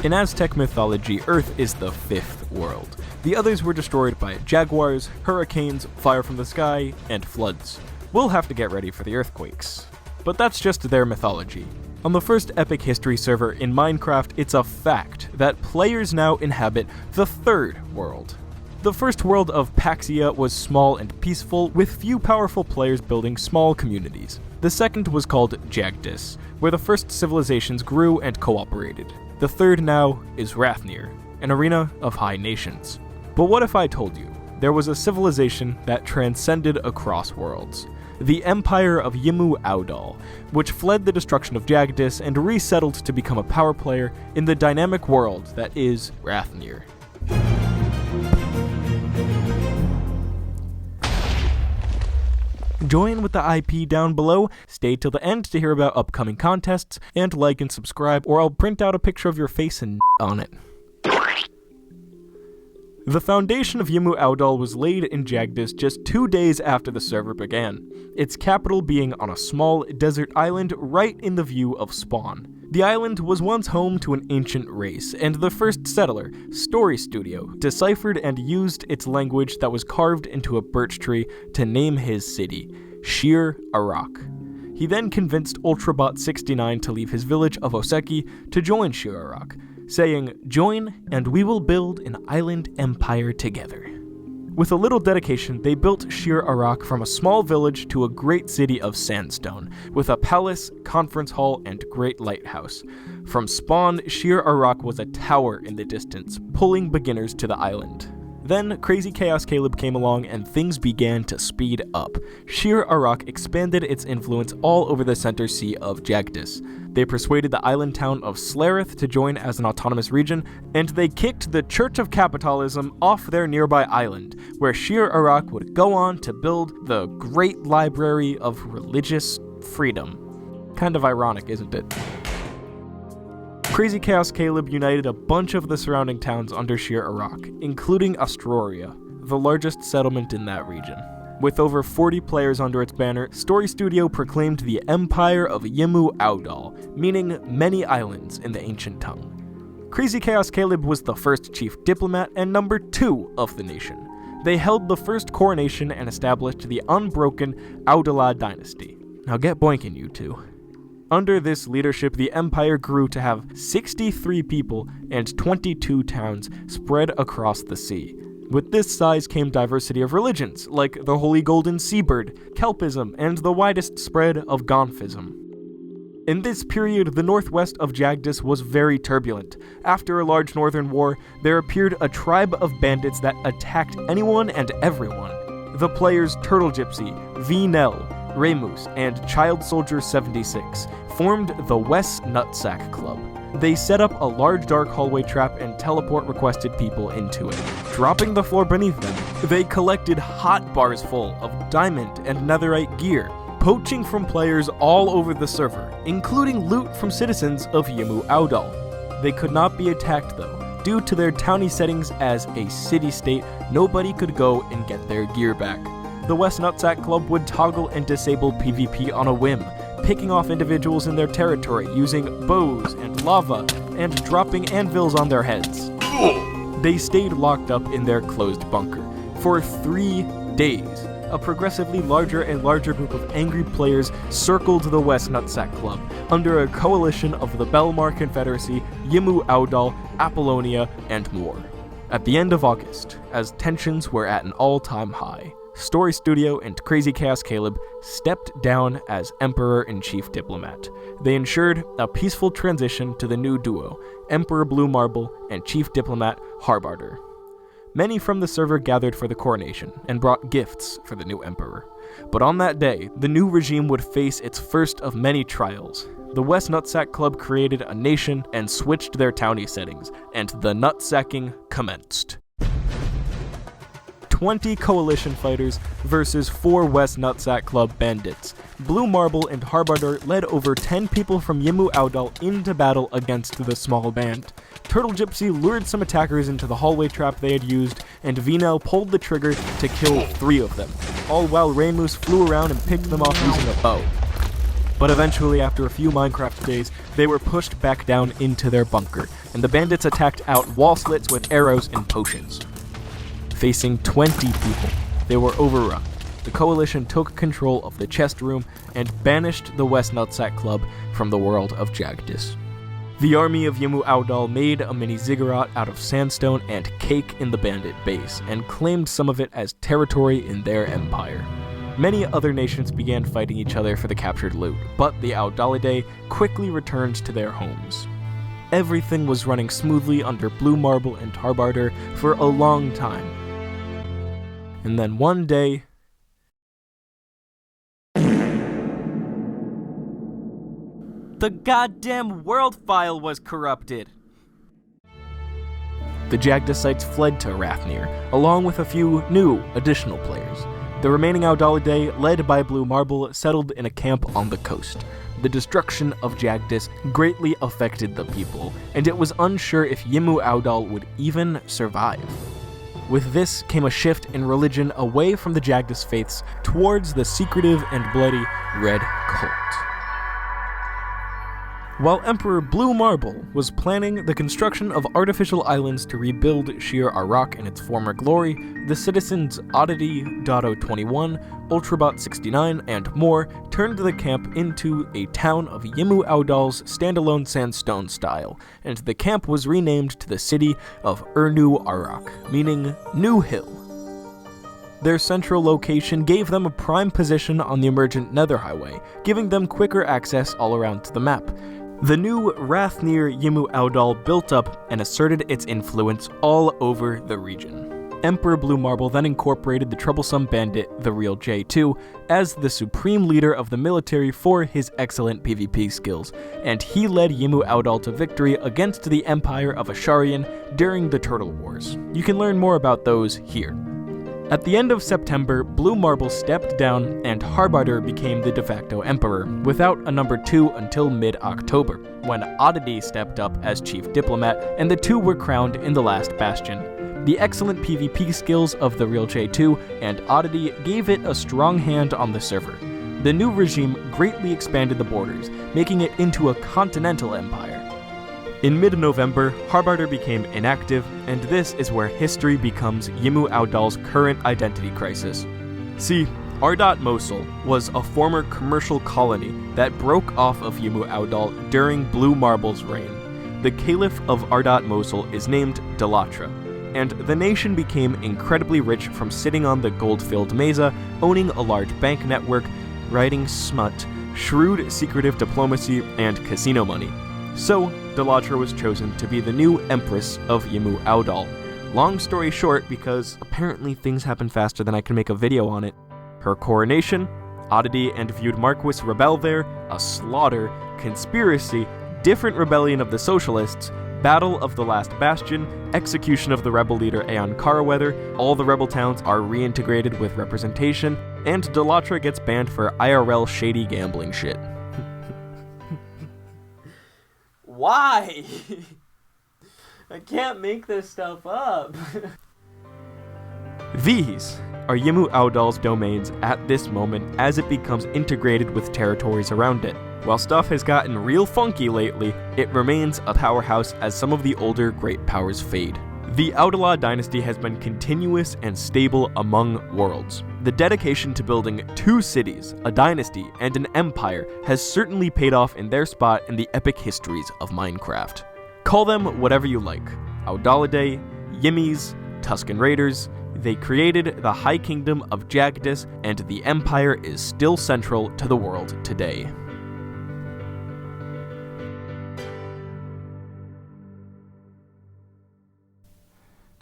In Aztec mythology, Earth is the fifth world. The others were destroyed by jaguars, hurricanes, fire from the sky, and floods. We'll have to get ready for the earthquakes. But that's just their mythology. On the first epic history server in Minecraft, it's a fact that players now inhabit the third world. The first world of Paxia was small and peaceful, with few powerful players building small communities. The second was called Jagdas, where the first civilizations grew and cooperated. The third now is Rathnir, an arena of high nations. But what if I told you there was a civilization that transcended across worlds? The Empire of Yimmu Audal, which fled the destruction of Jagdas and resettled to become a power player in the dynamic world that is Rathnir. Join with the IP down below, stay till the end to hear about upcoming contests, and like and subscribe, or I'll print out a picture of your face and on it. The foundation of Yimmu Audal was laid in Jagdas just 2 days after the server began, its capital being on a small desert island right in the view of spawn. The island was once home to an ancient race, and the first settler, Story Studio, deciphered and used its language that was carved into a birch tree to name his city, Shir Arak. He then convinced Ultrabot69 to leave his village of Oseki to join Shir Arak, saying, "Join, and we will build an island empire together." With a little dedication, they built Shir Arak from a small village to a great city of sandstone, with a palace, conference hall, and great lighthouse. From spawn, Shir Arak was a tower in the distance, pulling beginners to the island. Then, Crazy Chaos Caleb came along and things began to speed up. Shir Arak expanded its influence all over the center sea of Jagdas. They persuaded the island town of Slareth to join as an autonomous region, and they kicked the Church of Capitalism off their nearby island, where Shir Arak would go on to build the Great Library of Religious Freedom. Kind of ironic, isn't it? Crazy Chaos Caleb united a bunch of the surrounding towns under Shir Arak, including Astroria, the largest settlement in that region. With over 40 players under its banner, Story Studio proclaimed the Empire of Yimmu Audal, meaning many islands in the ancient tongue. Crazy Chaos Caleb was the first chief diplomat and number 2 of the nation. They held the first coronation and established the unbroken Audala dynasty. Now get boinking, you two. Under this leadership, the empire grew to have 63 people and 22 towns spread across the sea. With this size came diversity of religions, like the Holy Golden Seabird, Kelpism, and the widest spread of Gonfism. In this period, the northwest of Jagdas was very turbulent. After a large northern war, there appeared a tribe of bandits that attacked anyone and everyone. The players Turtle Gypsy, V-Nell, Remus, and Child Soldier 76 formed the West Nutsack Club. They set up a large dark hallway trap and teleport requested people into it, dropping the floor beneath them. They collected hot bars full of diamond and netherite gear, poaching from players all over the server, including loot from citizens of Yimmu Audal. They could not be attacked though. Due to their towny settings as a city-state, nobody could go and get their gear back. The West Nutsack Club would toggle and disable PvP on a whim, picking off individuals in their territory using bows and lava and dropping anvils on their heads. They stayed locked up in their closed bunker for 3 days. A progressively larger and larger group of angry players circled the West Nutsack Club under a coalition of the Belmar Confederacy, Yimmu Audal, Apollonia, and more. At the end of August, as tensions were at an all-time high, Story Studio and Crazy Chaos Caleb stepped down as Emperor-in-Chief Diplomat. They ensured a peaceful transition to the new duo, Emperor Blue Marble and Chief Diplomat Harbarder. Many from the server gathered for the coronation and brought gifts for the new emperor. But on that day, the new regime would face its first of many trials. The West Nutsack Club created a nation and switched their towny settings, and the nutsacking commenced. 20 coalition fighters versus 4 West Nutsack Club bandits. Blue Marble and Harbarder led over 10 people from Yimmu Audal into battle against the small band. Turtle Gypsy lured some attackers into the hallway trap they had used, and V-Nell pulled the trigger to kill 3 of them, all while Remus flew around and picked them off using a bow. But eventually, after a few Minecraft days, they were pushed back down into their bunker, and the bandits attacked out wall slits with arrows and potions. Facing 20 people, they were overrun. The coalition took control of the chest room and banished the West Nutsack Club from the world of Jagdas. The army of Yimmu Audal made a mini ziggurat out of sandstone and cake in the bandit base, and claimed some of it as territory in their empire. Many other nations began fighting each other for the captured loot, but the Audalidae quickly returned to their homes. Everything was running smoothly under Blue Marble and Harbarder for a long time. And then one day, the goddamn world file was corrupted! The Jagdasites fled to Rathnir, along with a few new additional players. The remaining Audalidae, led by Blue Marble, settled in a camp on the coast. The destruction of Jagdas greatly affected the people, and it was unsure if Yimmu Audal would even survive. With this came a shift in religion away from the Jagdas faiths towards the secretive and bloody Red Cult. While Emperor Blue Marble was planning the construction of artificial islands to rebuild Shir Arak in its former glory, the citizens Oddity, Dotto21, Ultrabot 69, and more turned the camp into a town of Yimmu Audal's standalone sandstone style, and the camp was renamed to the city of Ernu Arak, meaning New Hill. Their central location gave them a prime position on the emergent Nether Highway, giving them quicker access all around the map. The new Rathnir Yimmu Audal built up and asserted its influence all over the region. Emperor Blue Marble then incorporated the troublesome bandit, the real J2, as the supreme leader of the military for his excellent PvP skills, and he led Yimmu Audal to victory against the Empire of Asharian during the Turtle Wars. You can learn more about those here. At the end of September, Blue Marble stepped down and Harbarder became the de facto emperor, without a number 2 until mid-October, when Oddity stepped up as chief diplomat, and the two were crowned in the last bastion. The excellent PvP skills of the real J2 and Oddity gave it a strong hand on the server. The new regime greatly expanded the borders, making it into a continental empire. In mid-November, Harbarder became inactive, and this is where history becomes Yimmu Audal's current identity crisis. See, Ardat Mosul was a former commercial colony that broke off of Yimmu Audal during Blue Marble's reign. The Caliph of Ardat Mosul is named Dalatra, and the nation became incredibly rich from sitting on the gold-filled mesa, owning a large bank network, writing smut, shrewd secretive diplomacy, and casino money. So, Dalatra was chosen to be the new Empress of Yimmu Audal. Long story short, because apparently things happen faster than I can make a video on it. Her coronation, Oddity and viewed Marquis rebel there, a slaughter, conspiracy, different rebellion of the socialists, battle of the last bastion, execution of the rebel leader Aeon Karaweather, all the rebel towns are reintegrated with representation, and Dalatra gets banned for IRL shady gambling shit. Why? I can't make this stuff up. These are Yimmu Audal's domains at this moment as it becomes integrated with territories around it. While stuff has gotten real funky lately, it remains a powerhouse as some of the older great powers fade. The Audala dynasty has been continuous and stable among worlds. The dedication to building 2 cities, a dynasty, and an empire has certainly paid off in their spot in the epic histories of Minecraft. Call them whatever you like. Audalidae, Yimmies, Tuskan Raiders. They created the High Kingdom of Jagdas, and the empire is still central to the world today.